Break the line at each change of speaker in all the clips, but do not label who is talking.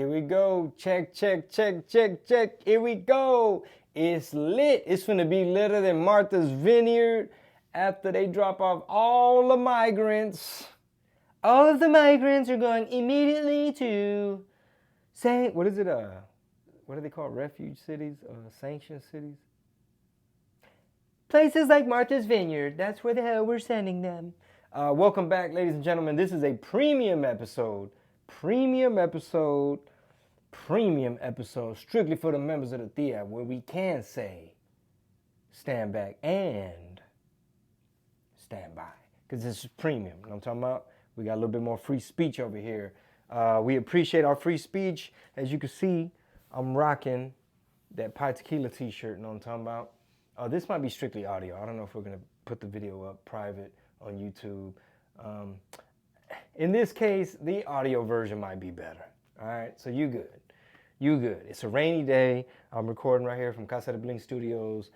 Here we go. Check, check, check, check, check. Here we go. It's lit. It's gonna be litter than Martha's Vineyard after they drop off all the migrants. All of the migrants are going immediately to what is it? What do they call refuge cities? Sanctioned cities? Places like Martha's Vineyard. That's where the hell we're sending them. Welcome back, ladies and gentlemen. This is a premium episode. Premium episode, strictly for the members of the Thea, where we can say stand back and stand by. Because this is premium. You know what I'm talking about? We got a little bit more free speech over here. We appreciate our free speech. As you can see, I'm rocking that Pie Tequila t-shirt. You know what I'm talking about? This might be strictly audio. I don't know if we're going to put the video up private on YouTube. In this case, the audio version might be better. All right, so you good. You good. It's a rainy day. I'm recording right here from Casa de Bling Studios.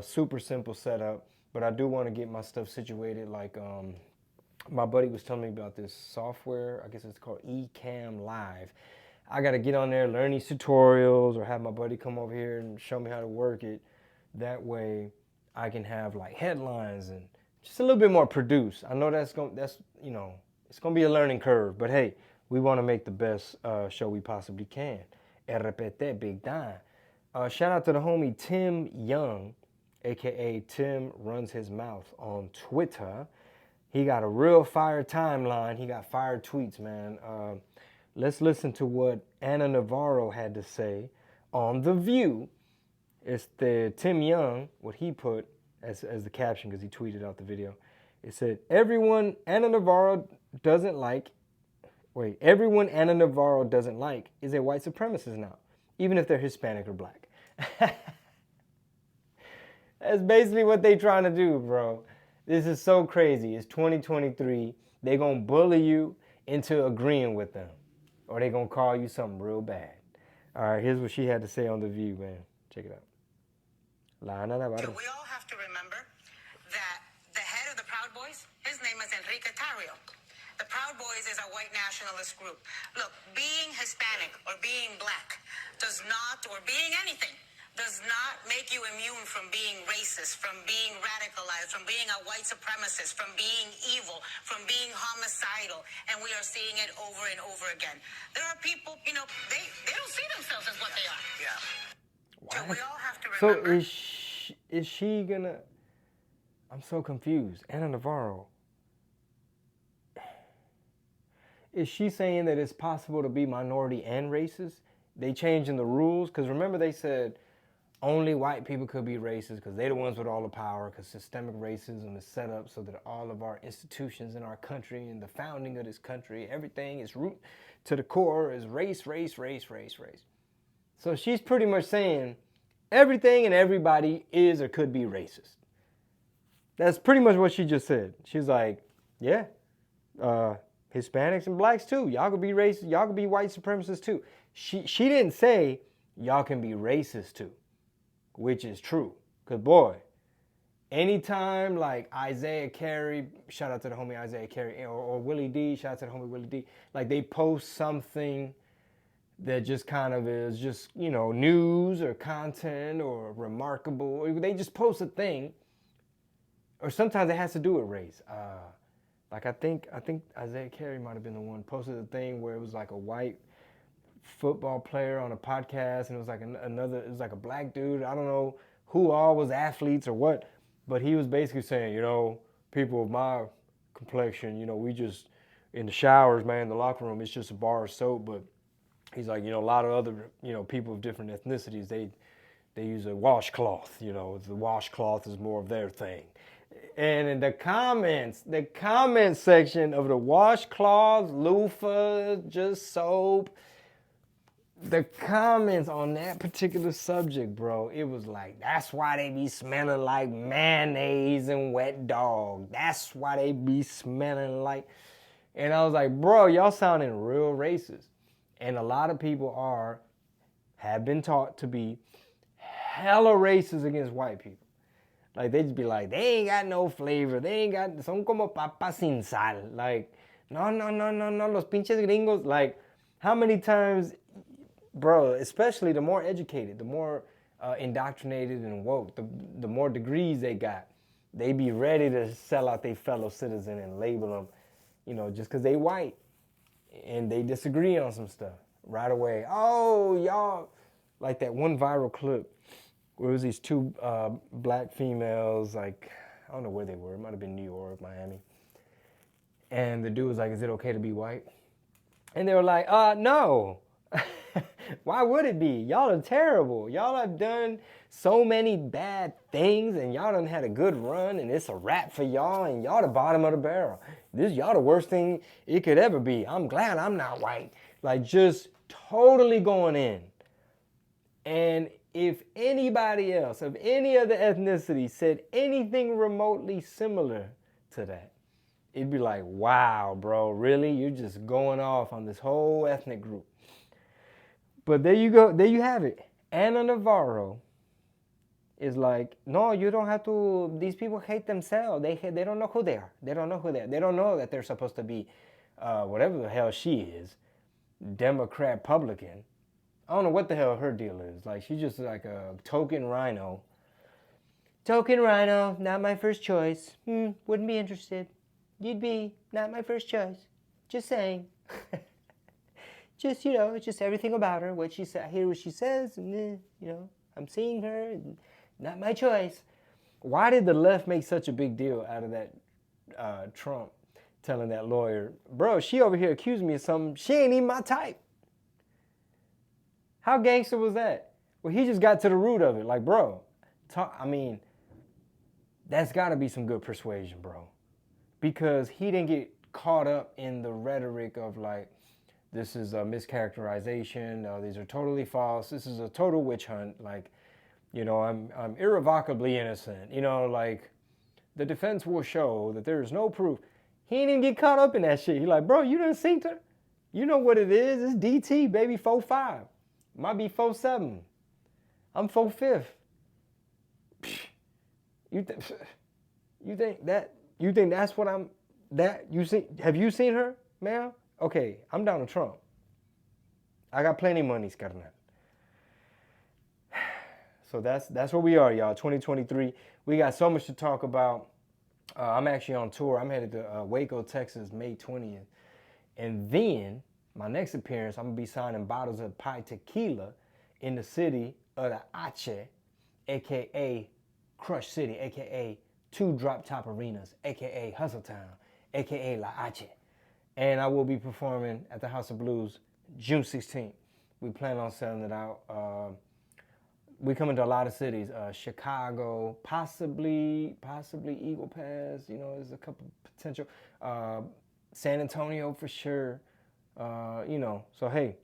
Super simple setup, but I do want to get my stuff situated. Like my buddy was telling me about this software. I guess it's called Ecamm Live. I got to get on there, learn these tutorials, or have my buddy come over here and show me how to work it. That way, I can have like headlines and just a little bit more produced. I know it's gonna be a learning curve, but hey, we want to make the best show we possibly can. RPT big time. Shout out to the homie Tim Young, aka Tim Runs His Mouth on Twitter. He got a real fire timeline. He got fire tweets, man. Let's listen to what Ana Navarro had to say on The View. It's the Tim Young, what he put as the caption, because he tweeted out the video. It said, everyone Ana Navarro doesn't like is a white supremacist now, even if they're Hispanic or black. That's basically what they trying to do, bro. This is so crazy. It's 2023. They gonna bully you into agreeing with them, or they gonna call you something real bad. All right, here's what she had to say on The View, man. Check it out.
We all have to remember that the head of the Proud Boys, his name is Enrique Tarrio. The Proud Boys is a white nationalist group. Look, being Hispanic or being black does not, or being anything, does not make you immune from being racist, from being radicalized, from being a white supremacist, from being evil, from being homicidal. And we are seeing it over and over again. There are people, they don't see themselves as what they are. Yeah. So we all have to remember.
So is she gonna? I'm so confused. Ana Navarro. Is she saying that it's possible to be minority and racist? They changing the rules? Because remember they said only white people could be racist because they're the ones with all the power, because systemic racism is set up so that all of our institutions in our country and the founding of this country, everything is root to the core is race. So she's pretty much saying everything and everybody is or could be racist. That's pretty much what she just said. She's like, yeah, Hispanics and blacks too. Y'all could be racist. Y'all could be white supremacists too. She didn't say y'all can be racist too, which is true. Because boy, anytime like Isaiah Carey, shout out to the homie Isaiah Carey, or Willie D, shout out to the homie Willie D, like they post something that just kind of is just, news or content or remarkable. They just post a thing. Or sometimes it has to do with race. Like I think Isaiah Carey might have been the one posted a thing where it was like a white football player on a podcast, and it was like it was like a black dude. I don't know who all was athletes or what, but he was basically saying, people of my complexion, we just, in the showers, man, in the locker room, it's just a bar of soap, but he's like, a lot of other, people of different ethnicities, they use a washcloth, the washcloth is more of their thing. And in the comment section of the washcloths, loofahs, just soap, the comments on that particular subject, bro, it was like, that's why they be smelling like mayonnaise and wet dog. That's why they be smelling like, and I was like, bro, y'all sounding real racist. And a lot of people have been taught to be hella racist against white people. Like, they just be like, they ain't got no flavor. They ain't got, son como papas sin sal. Like, no, los pinches gringos. Like, how many times bro, especially the more educated, the more indoctrinated and woke, the more degrees they got. They be ready to sell out their fellow citizen and label them, just because they white and they disagree on some stuff right away. Oh, y'all, like that one viral clip where it was these two black females, like, I don't know where they were. It might have been New York, Miami. And the dude was like, is it okay to be white? And they were like, no. Why would it be? Y'all are terrible. Y'all have done so many bad things and y'all done had a good run and it's a wrap for y'all and y'all the bottom of the barrel. Y'all the worst thing it could ever be. I'm glad I'm not white. Like, just totally going in. And if anybody else of any other ethnicity said anything remotely similar to that, it'd be like, wow, bro, really? You're just going off on this whole ethnic group. But there you go. There you have it. Ana Navarro is like, no, you don't have to. These people hate themselves. They don't know who they are. They don't know who they are. They don't know that they're supposed to be whatever the hell she is, Democrat, Republican. I don't know what the hell her deal is. Like, she's just like a token rhino. Token rhino, not my first choice. Wouldn't be interested. You'd be not my first choice. Just saying. Just, it's just everything about her. What she said, I hear what she says, and I'm seeing her, and not my choice. Why did the left make such a big deal out of that Trump telling that lawyer, bro, she over here accused me of something, she ain't even my type? How gangster was that? Well, he just got to the root of it. Like, bro, that's got to be some good persuasion, bro. Because he didn't get caught up in the rhetoric of like, this is a mischaracterization. These are totally false. This is a total witch hunt. Like, I'm irrevocably innocent. Like, the defense will show that there is no proof. He didn't get caught up in that shit. He like, bro, you done seen her? You know what it is? It's DT, baby, 4'5". Might be 4'7". I'm 4'5". You think that's what I'm? That you see? Have you seen her, ma'am? Okay, I'm down to Trump. I got plenty of money, carnal. So that's where we are, y'all. 2023. We got so much to talk about. I'm actually on tour. I'm headed to Waco, Texas, May 20th. And then my next appearance, I'm going to be signing bottles of Pi Tequila in the city of the Ache, a.k.a. Crush City, a.k.a. Two Drop Top Arenas, a.k.a. Hustletown, a.k.a. La Ache. And I will be performing at the House of Blues June 16th. We plan on selling it out. We come into a lot of cities, Chicago, possibly Eagle Pass. There's a couple potential. San Antonio for sure. So hey,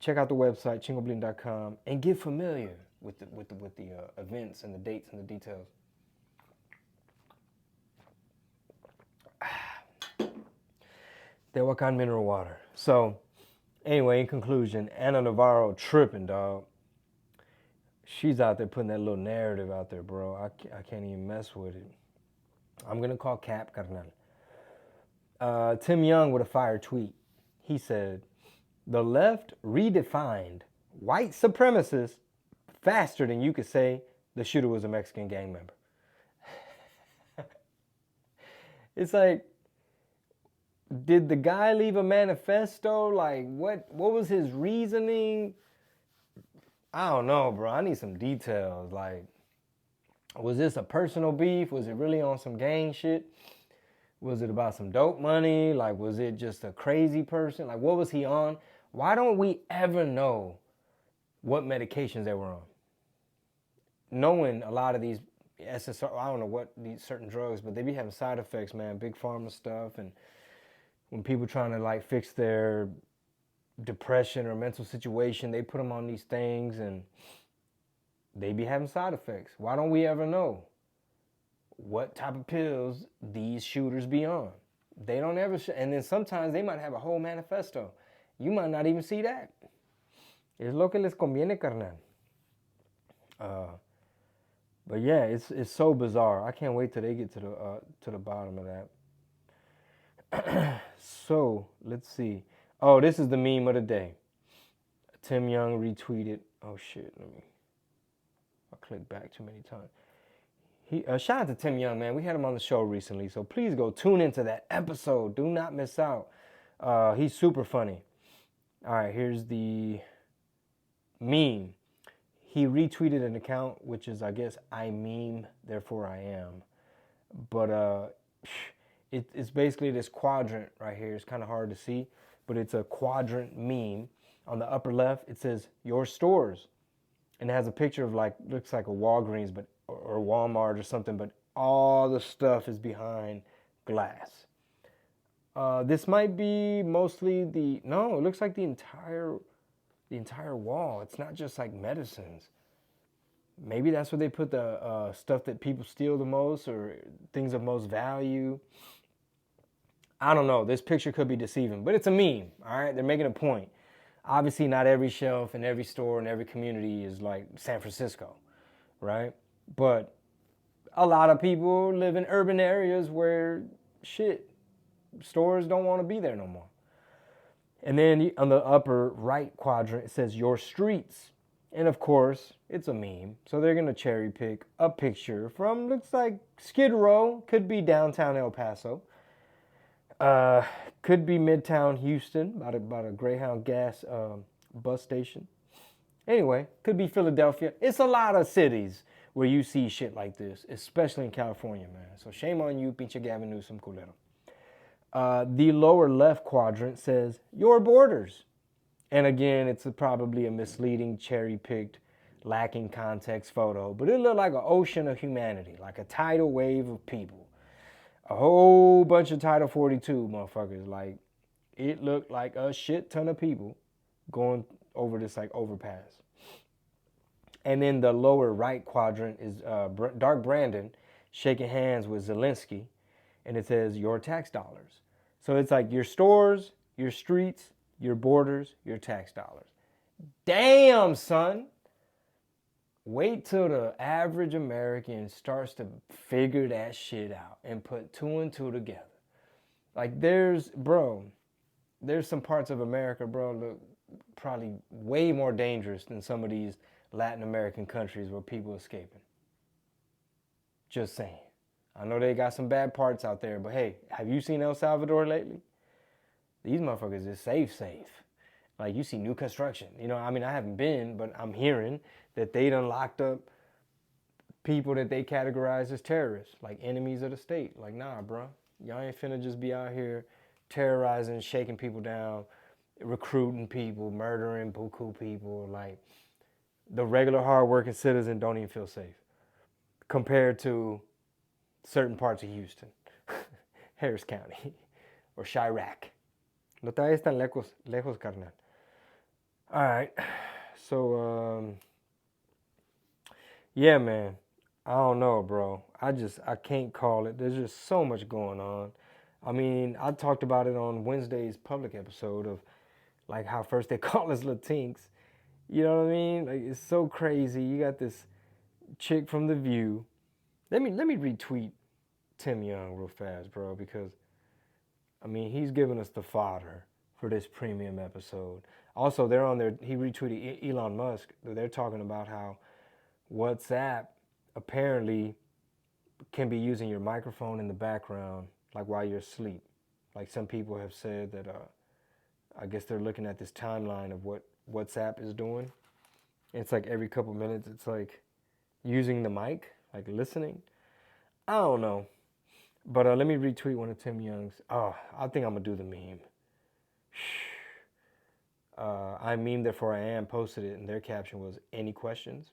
check out the website chingoblin.com and get familiar with the events and the dates and the details. Tehuacan mineral water. So, anyway, in conclusion, Ana Navarro tripping, dog. She's out there putting that little narrative out there, bro. I can't even mess with it. I'm going to call Cap, carnal. Tim Young with a fire tweet. He said, the left redefined white supremacists faster than you could say the shooter was a Mexican gang member. It's like, did the guy leave a manifesto? Like, what was his reasoning? I don't know, bro. I need some details. Like, was this a personal beef? Was it really on some gang shit? Was it about some dope money? Like, was it just a crazy person? Like, what was he on? Why don't we ever know what medications they were on? Knowing a lot of these SSR, I don't know what these certain drugs, but they be having side effects, man. Big pharma stuff. And when people trying to like fix their depression or mental situation, they put them on these things and they be having side effects. Why don't we ever know what type of pills these shooters be on? They don't ever, and then sometimes they might have a whole manifesto. You might not even see that. Es lo que les conviene, carnal. But yeah, it's so bizarre. I can't wait till they get to the bottom of that. So let's see. Oh, this is the meme of the day. Tim Young retweeted. Oh shit, I clicked back too many times. Shout out to Tim Young, man. We had him on the show recently, so please go tune into that episode. Do not miss out. He's super funny. All right, here's the meme. He retweeted an account, which is, I guess, I meme, therefore I am. But it's basically this quadrant right here. It's kind of hard to see, but it's a quadrant meme. On the upper left, it says, your stores. And it has a picture of looks like a Walgreens, or Walmart or something, but all the stuff is behind glass. This might be mostly it looks like the entire wall. It's not just like medicines. Maybe that's where they put the stuff that people steal the most or things of most value. I don't know. This picture could be deceiving, but it's a meme, all right? They're making a point. Obviously, not every shelf in every store in every community is like San Francisco, right? But a lot of people live in urban areas where stores don't want to be there no more. And then on the upper right quadrant, it says your streets. And of course, it's a meme. So they're going to cherry pick a picture from, looks like Skid Row, could be downtown El Paso. Could be Midtown Houston, about a Greyhound gas bus station. Anyway, could be Philadelphia. It's a lot of cities where you see shit like this, especially in California, man. So shame on you, pinche Gavin Newsom culero. The lower left quadrant says your borders. And again, it's probably a misleading, cherry-picked, lacking context photo, but it looked like an ocean of humanity, like a tidal wave of people. A whole bunch of Title 42 motherfuckers. Like, it looked like a shit ton of people going over this like overpass. And then the lower right quadrant is Dark Brandon shaking hands with Zelensky, and it says your tax dollars. So it's like your stores, your streets, your borders, your tax dollars. Damn, son. Wait till the average American starts to figure that shit out and put two and two together. Like there's some parts of America, bro, look probably way more dangerous than some of these Latin American countries where people are escaping. Just saying. I know they got some bad parts out there, but hey, have you seen El Salvador lately? These motherfuckers is safe. Like, you see new construction. You know, I mean, I haven't been, but I'm hearing that they done locked up people that they categorize as terrorists, like enemies of the state. Like, nah, bro. Y'all ain't finna just be out here terrorizing, shaking people down, recruiting people, murdering buku people. Like, the regular hardworking citizen don't even feel safe compared to certain parts of Houston, Harris County, or Chirac. No te vayas tan lejos, carnal. All right, so yeah, man. I don't know, bro. I can't call it. There's just so much going on. I mean, I talked about it on Wednesday's public episode of like how first they call us Latinx. You know what I mean? Like, it's so crazy. You got this chick from The View. Let me retweet Tim Young real fast, bro, because I mean, he's giving us the fodder for this premium episode. Also, they're on there. He retweeted Elon Musk. They're talking about how WhatsApp apparently can be using your microphone in the background, like while you're asleep. Like some people have said that, I guess they're looking at this timeline of what WhatsApp is doing. It's like every couple minutes, it's like using the mic, like listening. I don't know. But let me retweet one of Tim Young's. Oh, I think I'm going to do the meme. I meme, therefore I am, posted it, and their caption was, any questions?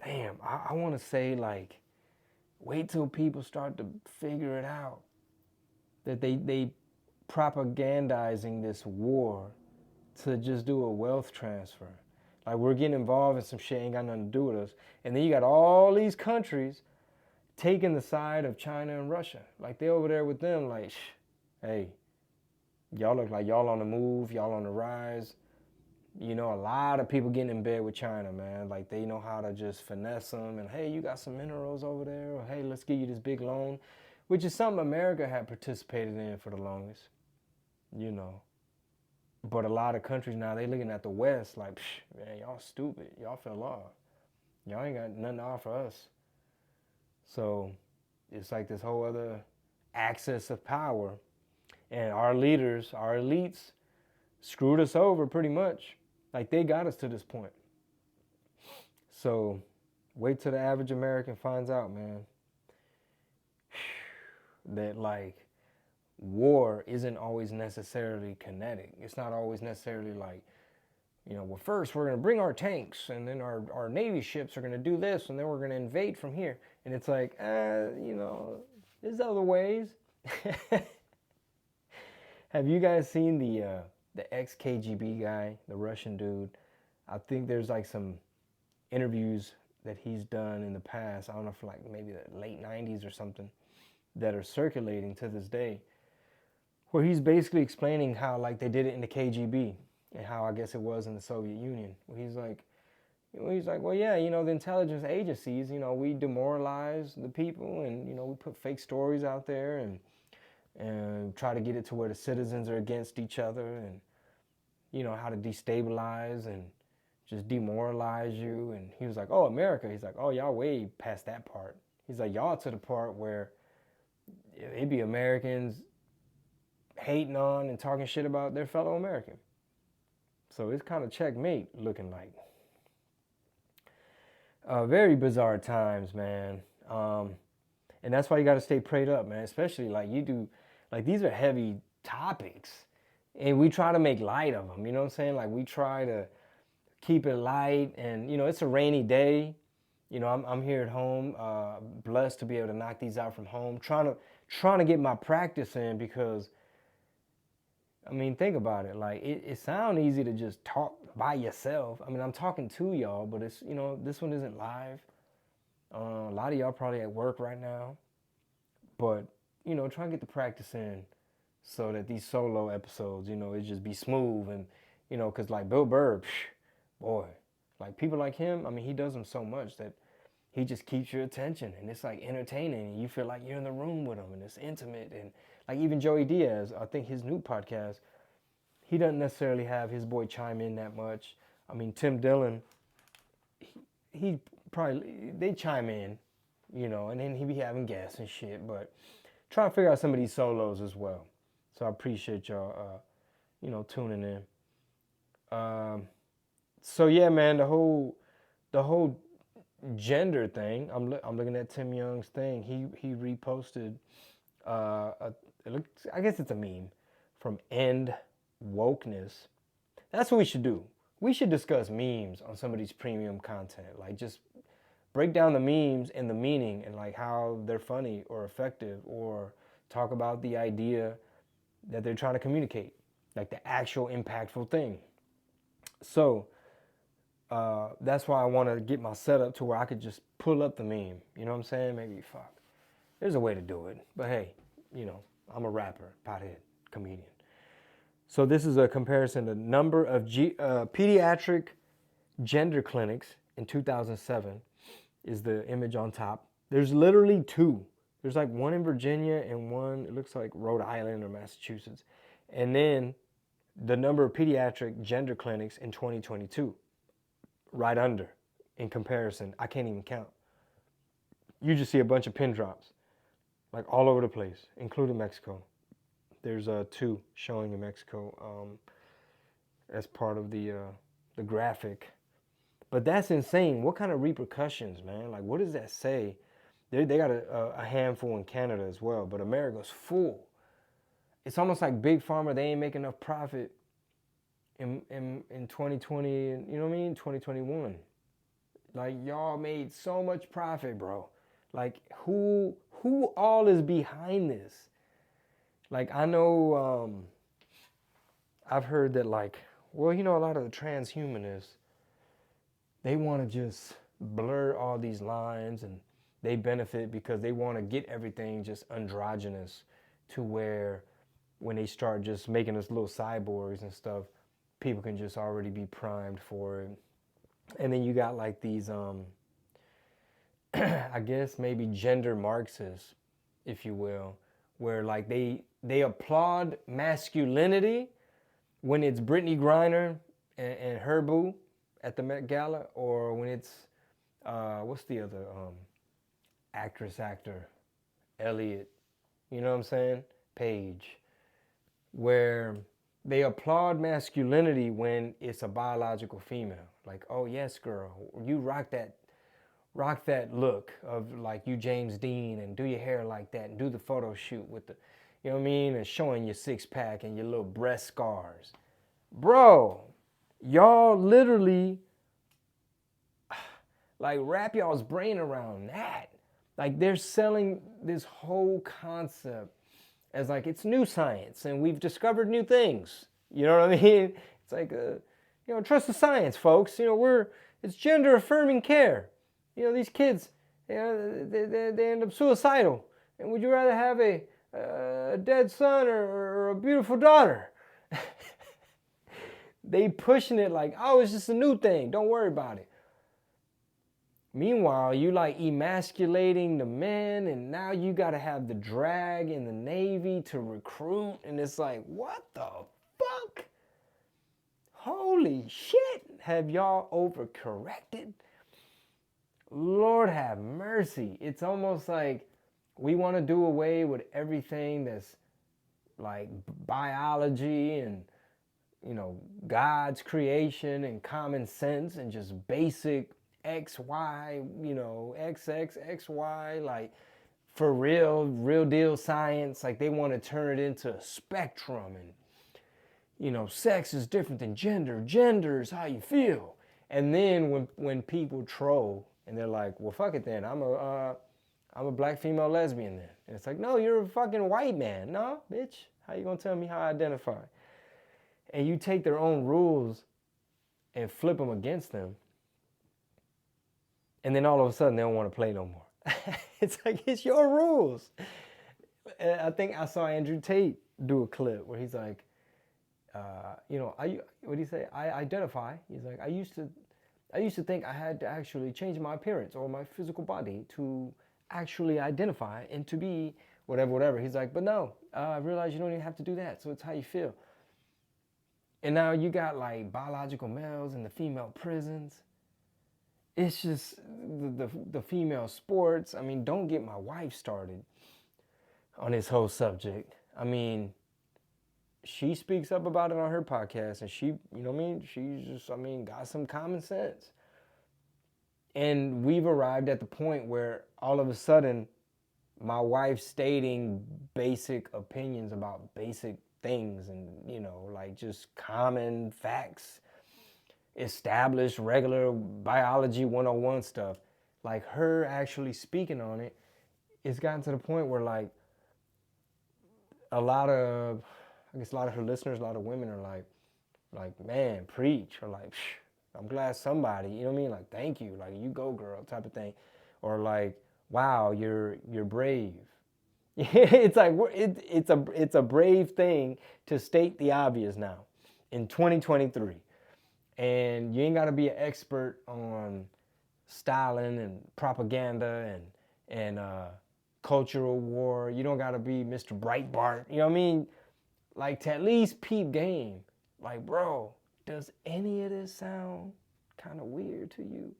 Damn, I want to say, like, wait till people start to figure it out. That they propagandizing this war to just do a wealth transfer. Like, we're getting involved in some shit ain't got nothing to do with us. And then you got all these countries taking the side of China and Russia. Like, they over there with them, like, hey, y'all look like y'all on the move, y'all on the rise. You know, a lot of people getting in bed with China, man. Like, they know how to just finesse them. And, hey, you got some minerals over there. Or, hey, let's give you this big loan. Which is something America had participated in for the longest. You know. But a lot of countries now, they looking at the West like, man, y'all stupid. Y'all fell off. Y'all ain't got nothing to offer us. So it's like this whole other access of power. And our leaders, our elites, screwed us over pretty much. Like they got us to this point. So wait till the average American finds out, man, that like war isn't always necessarily kinetic. It's not always necessarily like, well, first we're going to bring our tanks and then our Navy ships are going to do this and then we're going to invade from here. And it's like, there's other ways. Have you guys seen the ex-KGB guy, the Russian dude? I think there's like some interviews that he's done in the past. I don't know if like maybe the late 90s or something that are circulating to this day, where he's basically explaining how like they did it in the KGB and how I guess it was in the Soviet Union. He's like, well, yeah, the intelligence agencies, we demoralize the people and, we put fake stories out there and try to get it to where the citizens are against each other and, how to destabilize and just demoralize you. And he was like, oh, America. He's like, oh, y'all way past that part. He's like, y'all to the part where it'd be Americans hating on and talking shit about their fellow American. So it's kind of checkmate looking like. Very bizarre times, man. And that's why you got to stay prayed up, man. Especially like you do, like these are heavy topics. And we try to make light of them, you know what I'm saying? Like we try to keep it light and, it's a rainy day. I'm here at home, blessed to be able to knock these out from home. Trying to get my practice in because, I mean, think about it. Like it sounds easy to just talk by yourself. I mean, I'm talking to y'all, but it's, this one isn't live. A lot of y'all probably at work right now, but, try to get the practice in so that these solo episodes, it just be smooth and, cause like Bill Burr, boy, like people like him, I mean, he does them so much that he just keeps your attention and it's like entertaining and you feel like you're in the room with him and it's intimate. And like even Joey Diaz, I think his new podcast, he doesn't necessarily have his boy chime in that much. I mean, Tim Dillon, he probably, they chime in, and then he be having guests and shit, but try to figure out some of these solos as well. So I appreciate y'all, tuning in. So yeah, man, the whole gender thing. I'm looking at Tim Young's thing. He reposted. I guess it's a meme from End Wokeness. That's what we should do. We should discuss memes on some of these premium content. Like just break down the memes and the meaning and like how they're funny or effective, or talk about the idea that they're trying to communicate, like the actual impactful thing. So that's why I want to get my setup to where I could just pull up the meme. You know what I'm saying? Maybe there's a way to do it. But hey, I'm a rapper, pothead, comedian. So this is a comparison to number of pediatric gender clinics in 2007 is the image on top. There's literally two. There's like one in Virginia and one, it looks like Rhode Island or Massachusetts. And then the number of pediatric gender clinics in 2022, right under in comparison. I can't even count. You just see a bunch of pin drops, like all over the place, including Mexico. There's two showing in Mexico as part of the graphic. But that's insane. What kind of repercussions, man? Like, what does that say? They got a handful in Canada as well, but America's full. It's almost like Big Pharma, they ain't making enough profit in 2020, you know what I mean? 2021. Like, y'all made so much profit, bro. Like, who all is behind this? Like, I know, I've heard that, like, well, a lot of the transhumanists, they want to just blur all these lines and they benefit because they want to get everything just androgynous to where when they start just making us little cyborgs and stuff, people can just already be primed for it. And then you got like these, I guess maybe gender Marxists, if you will, where like they applaud masculinity, when it's Brittany Griner and her boo at the Met Gala, or when it's what's the other actor, Elliot, you know what I'm saying? Page, where they applaud masculinity when it's a biological female. Like, oh yes, girl, you rock that look of like you James Dean, and do your hair like that, and do the photo shoot with the, you know what I mean, and showing your six pack and your little breast scars. Bro, y'all literally like wrap y'all's brain around that. Like they're selling this whole concept as like it's new science and we've discovered new things. You know what I mean? It's like, trust the science, folks. It's gender affirming care. These kids, they end up suicidal. And would you rather have a dead son or a beautiful daughter? They pushing it like, oh, it's just a new thing. Don't worry about it. Meanwhile, you like emasculating the men, and now you got to have the drag in the Navy to recruit. And it's like, what the fuck? Holy shit. Have y'all overcorrected? Lord have mercy. It's almost like we want to do away with everything that's like biology and, God's creation and common sense and just basic X, Y, X, X, Y, like for real deal science. Like they want to turn it into a spectrum and, sex is different than gender. Gender is how you feel. And then when people troll and they're like, well, fuck it then. I'm a black female lesbian then. And it's like, no, you're a fucking white man. No, bitch. How you gonna tell me how I identify? And you take their own rules and flip them against them. And then all of a sudden they don't want to play no more. It's like, it's your rules. And I think I saw Andrew Tate do a clip where he's like, what do you say? I identify. He's like, I used to think I had to actually change my appearance or my physical body to actually identify and to be whatever. He's like, but no, I realize you don't even have to do that. So it's how you feel. And now you got like biological males in the female prisons. It's just the female sports. I mean, don't get my wife started on this whole subject. I mean, she speaks up about it on her podcast, and she, she's just, got some common sense. And we've arrived at the point where all of a sudden my wife stating basic opinions about basic things and, like just common facts, established regular biology 101 stuff, like her actually speaking on it, it's gotten to the point where like a lot of her listeners, a lot of women are like, man, preach, or like, I'm glad somebody, you know what I mean? Like, thank you, like, you go girl, type of thing. Or like, wow, you're brave. It's like, it's a brave thing to state the obvious now in 2023. And you ain't got to be an expert on styling and propaganda and cultural war. You don't got to be Mr. Breitbart, you know what I mean? Like, to at least peep game. Like, bro, does any of this sound kind of weird to you?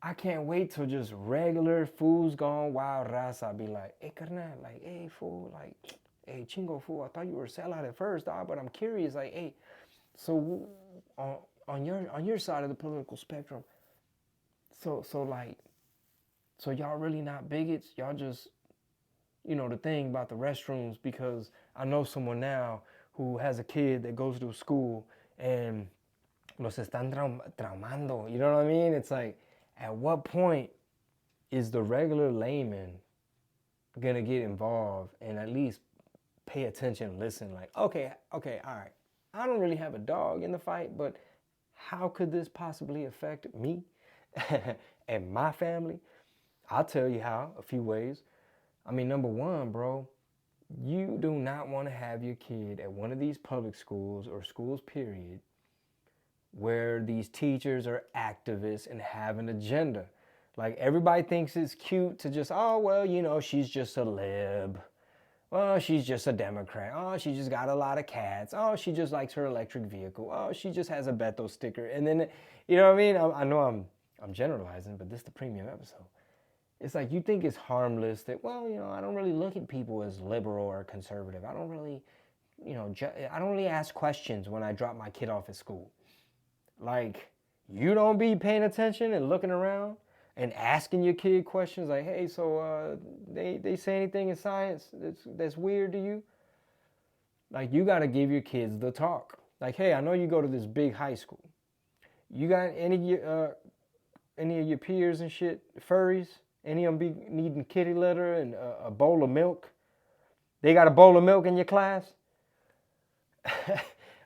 I can't wait till just regular fools gone wild raza be like, hey, carnal, like, hey, fool, like, hey, chingo, fool, I thought you were a sellout at first, dog, but I'm curious, like, hey, so on your side of the political spectrum, so y'all really not bigots? Y'all just, the thing about the restrooms, because I know someone now who has a kid that goes to a school and los están traumando, you know what I mean? It's like, at what point is the regular layman gonna get involved and at least pay attention and listen? Like, okay, all right. I don't really have a dog in the fight, but how could this possibly affect me and my family? I'll tell you how, a few ways. I mean, number one, bro, you do not want to have your kid at one of these public schools or schools, period, where these teachers are activists and have an agenda. Like, everybody thinks it's cute to just, oh, well, she's just a lib. Oh, she's just a Democrat. Oh, she just got a lot of cats. Oh, she just likes her electric vehicle. Oh, she just has a Beto sticker. And then, you know what I mean? I know I'm generalizing, but this is the premium episode. It's like you think it's harmless that, well, you know, I don't really look at people as liberal or conservative. I don't really, you know, I don't really ask questions when I drop my kid off at school. Like, you don't be paying attention and looking around and asking your kid questions like, hey, so they say anything in science that's weird to you? Like, you got to give your kids the talk. Like, hey, I know you go to this big high school. You got any of your peers and shit, furries? Any of them be needing kitty litter and a bowl of milk? They got a bowl of milk in your class?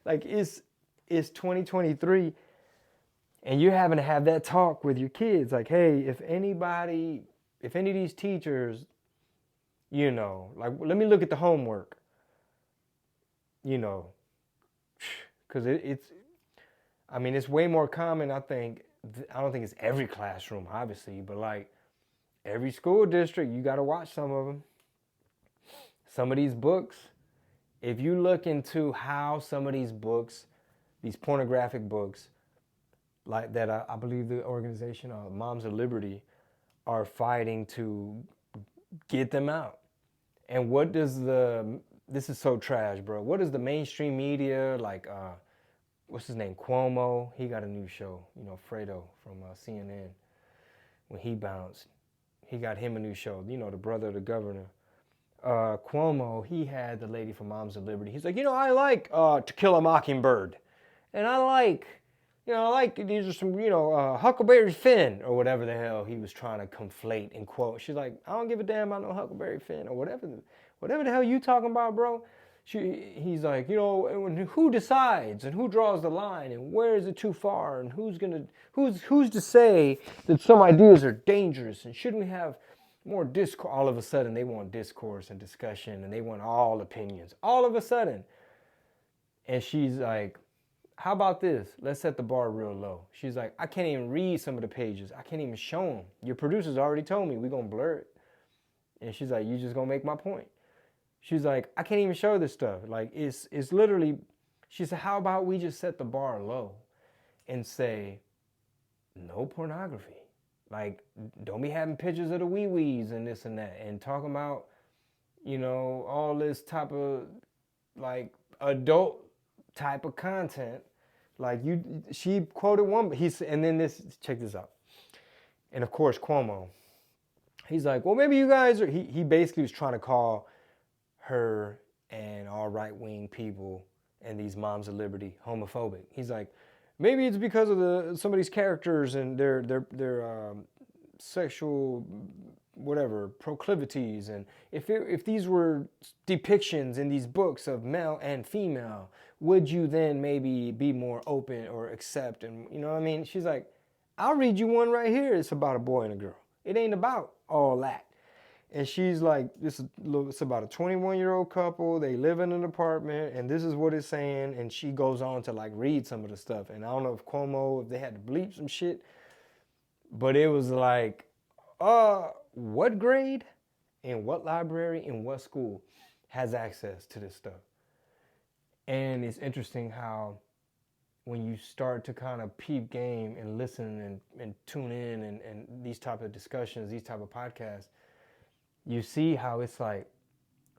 Like, it's 2023, and you're having to have that talk with your kids. Like, hey, if any of these teachers, you know, like, let me look at the homework, you know, because it's way more common, I think. I don't think it's every classroom, obviously, but like every school district, you got to watch some of them. Some of these books, if you look into how some of these books, these pornographic books, like that, I believe the organization Moms of Liberty are fighting to get them out. And what does this is so trash, bro. What does the mainstream media, like, what's his name, Cuomo? He got a new show, you know, Fredo from CNN. When he bounced, he got him a new show, you know, the brother of the governor. Cuomo, he had the lady from Moms of Liberty. He's like, you know, I like To Kill a Mockingbird. And I like these are some, you know, Huckleberry Finn or whatever the hell he was trying to conflate and quote. She's like, I don't give a damn about no Huckleberry Finn or whatever the hell you talking about, bro. He's like, you know, who decides and who draws the line and where is it too far and who's to say that some ideas are dangerous and shouldn't we have more discourse? All of a sudden they want discourse and discussion and they want all opinions. All of a sudden. And she's like, how about this? Let's set the bar real low. She's like, I can't even read some of the pages. I can't even show them. Your producers already told me we're going to blur it. And she's like, you just going to make my point. She's like, I can't even show this stuff. Like, it's literally, she said, how about we just set the bar low and say, no pornography. Like, don't be having pictures of the wee-wees and this and that and talking about, you know, all this type of, like, adult type of content. Like, she quoted one, and then this, check this out. And of course, Cuomo, he's like, well, maybe you guys are, he basically was trying to call her and all right-wing people and these Moms of Liberty homophobic. He's like, maybe it's because of some of these characters and their sexual whatever proclivities, and if these were depictions in these books of male and female, would you then maybe be more open or accept? And you know what I mean? She's like, I'll read you one right here. It's about a boy and a girl. It ain't about all that. And she's like, it's about a 21-year-old couple. They live in an apartment, and this is what it's saying. And she goes on to like read some of the stuff. And I don't know if Cuomo, if they had to bleep some shit, but it was like, what grade, in what library, in what school has access to this stuff? And it's interesting how when you start to kind of peep game and listen and tune in and these type of discussions, these type of podcasts, you see how it's like,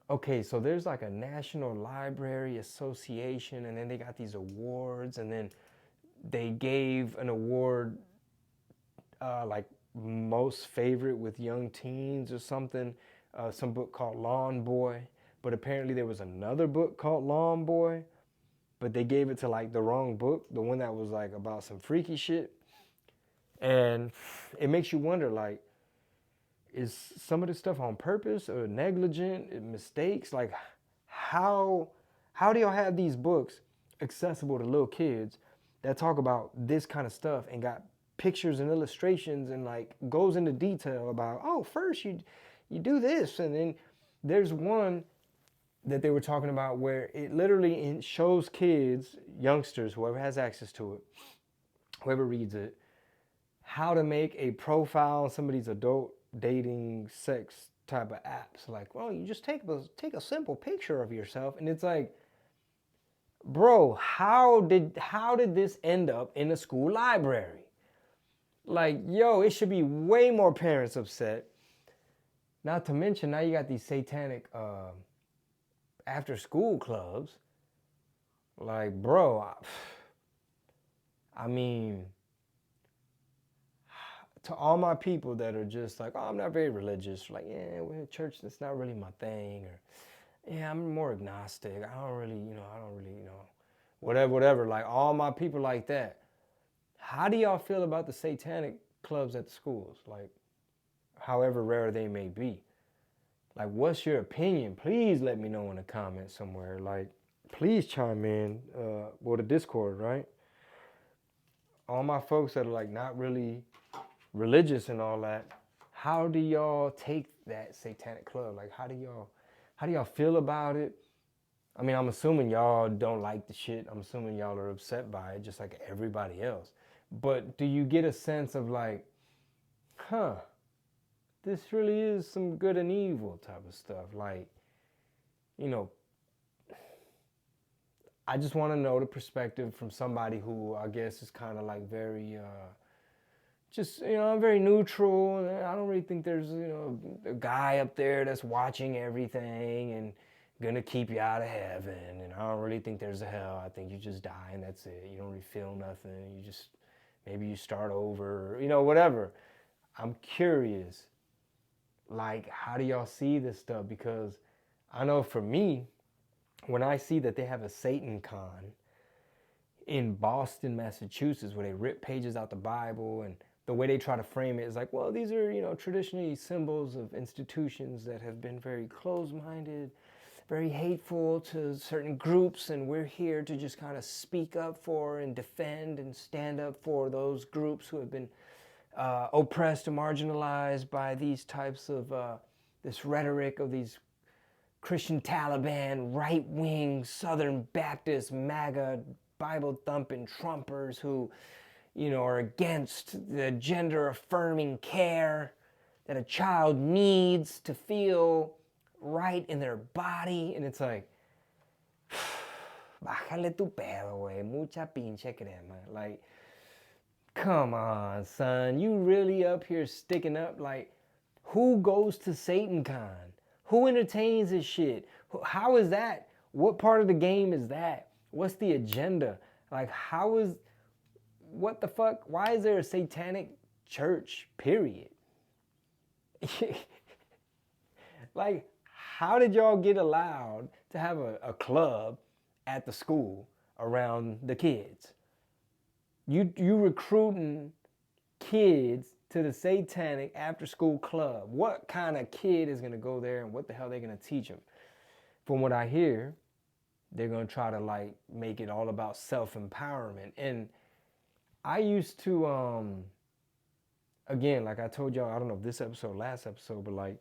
okay, so there's like a National Library Association, and then they got these awards, and then they gave an award like most favorite with young teens or something, some book called Lawn Boy, but apparently there was another book called Lawn Boy, but they gave it to like the wrong book, the one that was like about some freaky shit. And it makes you wonder, like, is some of this stuff on purpose or negligent mistakes? Like, how do y'all have these books accessible to little kids that talk about this kind of stuff and got pictures and illustrations and like goes into detail about, oh, first you do this, and then there's one that they were talking about where it literally shows kids, youngsters, whoever has access to it, whoever reads it, how to make a profile on somebody's adult dating sex type of apps. Like, well, you just take a simple picture of yourself, and it's like, bro, how did this end up in a school library? Like, yo, it should be way more parents upset. Not to mention, now you got these satanic after school clubs. Like, bro, I mean, to all my people that are just like, oh, I'm not very religious. Like, yeah, we're in church, that's not really my thing. Or, yeah, I'm more agnostic. I don't really, whatever. Like, all my people like that. How do y'all feel about the satanic clubs at the schools? Like, however rare they may be. Like, what's your opinion? Please let me know in the comments somewhere. Like, please chime in. The Discord, right? All my folks that are like not really religious and all that, how do y'all take that satanic club? Like, how do y'all feel about it? I mean, I'm assuming y'all don't like the shit. I'm assuming y'all are upset by it, just like everybody else. But do you get a sense of like, this really is some good and evil type of stuff? Like, I just want to know the perspective from somebody who I guess is kind of like very, I'm very neutral. I don't really think there's, a guy up there that's watching everything and gonna keep you out of heaven. And I don't really think there's a hell. I think you just die and that's it. You don't really feel nothing. You just, maybe you start over, whatever. I'm curious, like, how do y'all see this stuff? Because I know for me, when I see that they have a Satan con in Boston, Massachusetts, where they rip pages out the Bible, and the way they try to frame it is like, well, these are, traditionally symbols of institutions that have been very closed-minded, very hateful to certain groups, and we're here to just kind of speak up for and defend and stand up for those groups who have been oppressed and marginalized by these types of, this rhetoric of these Christian Taliban, right-wing, Southern Baptist, MAGA, Bible-thumping Trumpers who, are against the gender-affirming care that a child needs to feel right in their body. And it's like, bájale tu pedo, güey, mucha pinche crema. Like, come on, son, you really up here sticking up? Like, who goes to SatanCon? Who entertains this shit? How is that? What part of the game is that? What's the agenda? Like, what the fuck? Why is there a satanic church, period? Like, how did y'all get allowed to have a club at the school around the kids? You recruiting kids to the satanic after-school club. What kind of kid is going to go there, and what the hell are they going to teach them? From what I hear, they're going to try to, like, make it all about self-empowerment. And I used to, again, like I told y'all, I don't know if this episode, last episode, but, like,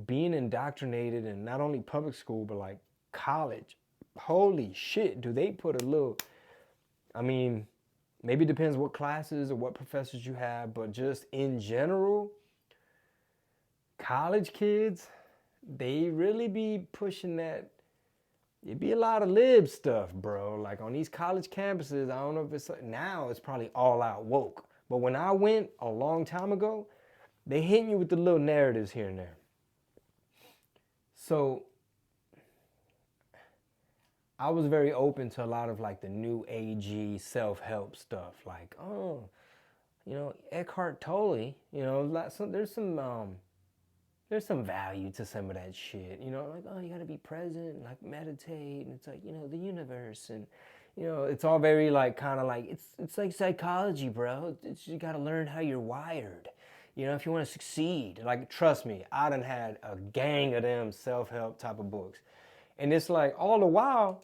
being indoctrinated in not only public school, but, like, college. Holy shit, do they put a little, I mean, maybe it depends what classes or what professors you have, but just in general, college kids, they really be pushing that. It'd be a lot of lib stuff, bro. Like on these college campuses, I don't know if it's, now it's probably all out woke. But when I went a long time ago, they hit you with the little narratives here and there. So I was very open to a lot of like the new agey self-help stuff. Like, Eckhart Tolle, there's some value to some of that shit. Like, oh, you gotta be present, like meditate, and it's like, the universe, and it's all very like kind of like it's like psychology, bro. You gotta learn how you're wired. If you want to succeed, like, trust me, I done had a gang of them self-help type of books. And it's like, all the while,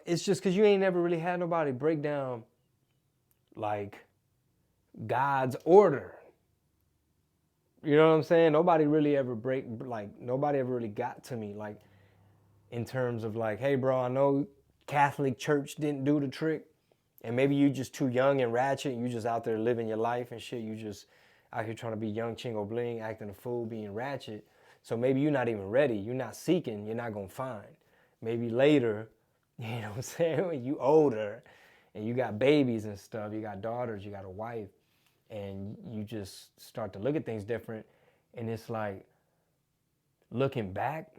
it's just because you ain't never really had nobody break down, like, God's order. You know what I'm saying? Nobody ever really got to me, like, in terms of, like, hey, bro, I know Catholic Church didn't do the trick, and maybe you just too young and ratchet, and you just out there living your life and shit. out here trying to be young chingo bling, acting a fool, being ratchet. So maybe you're not even ready. You're not seeking. You're not going to find. Maybe later, you know what I'm saying, when you older and you got babies and stuff, you got daughters, you got a wife, and you just start to look at things different. And it's like, looking back,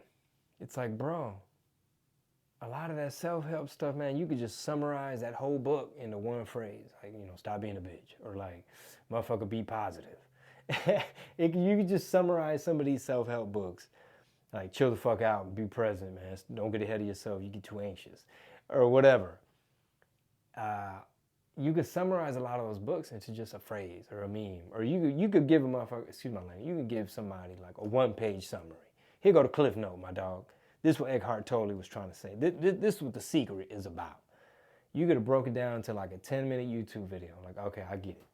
it's like, bro, a lot of that self-help stuff, man, you could just summarize that whole book into one phrase. Like, you know, stop being a bitch. Or like, motherfucker, be positive. You can just summarize some of these self-help books. Like, chill the fuck out and be present, man. Don't get ahead of yourself. You get too anxious. Or whatever. You could summarize a lot of those books into just a phrase or a meme. Or you could give a motherfucker, excuse my language, you could give somebody like a one-page summary. Here go the Cliff Note, my dog. This is what Eckhart Tolle was trying to say. This is what the secret is about. You could have broken down to like a 10-minute YouTube video. Like, okay, I get it.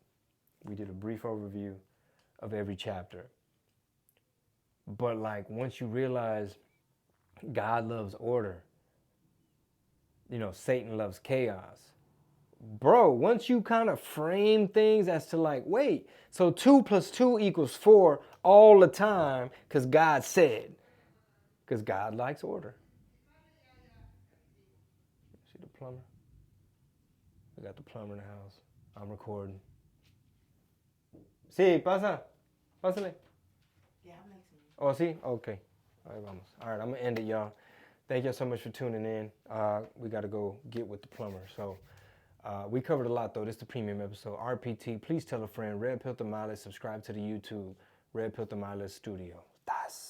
We did a brief overview of every chapter. But like, once you realize God loves order, you know, Satan loves chaos. Bro, once you kind of frame things as to like, wait, so 2 + 2 = 4 all the time because God said. Because God likes order. See the plumber? We got the plumber in the house. I'm recording. Sí, pasa. Pásale.
Yeah, I'm next to you.
Oh, sí? Okay. All right, vamos. All right, I'm going to end it, y'all. Thank y'all so much for tuning in. We got to go get with the plumber. So we covered a lot, though. This is the premium episode. RPT, please tell a friend. Red Pill Tamales. Subscribe to the YouTube. Red Pill Tamales Studio. Das.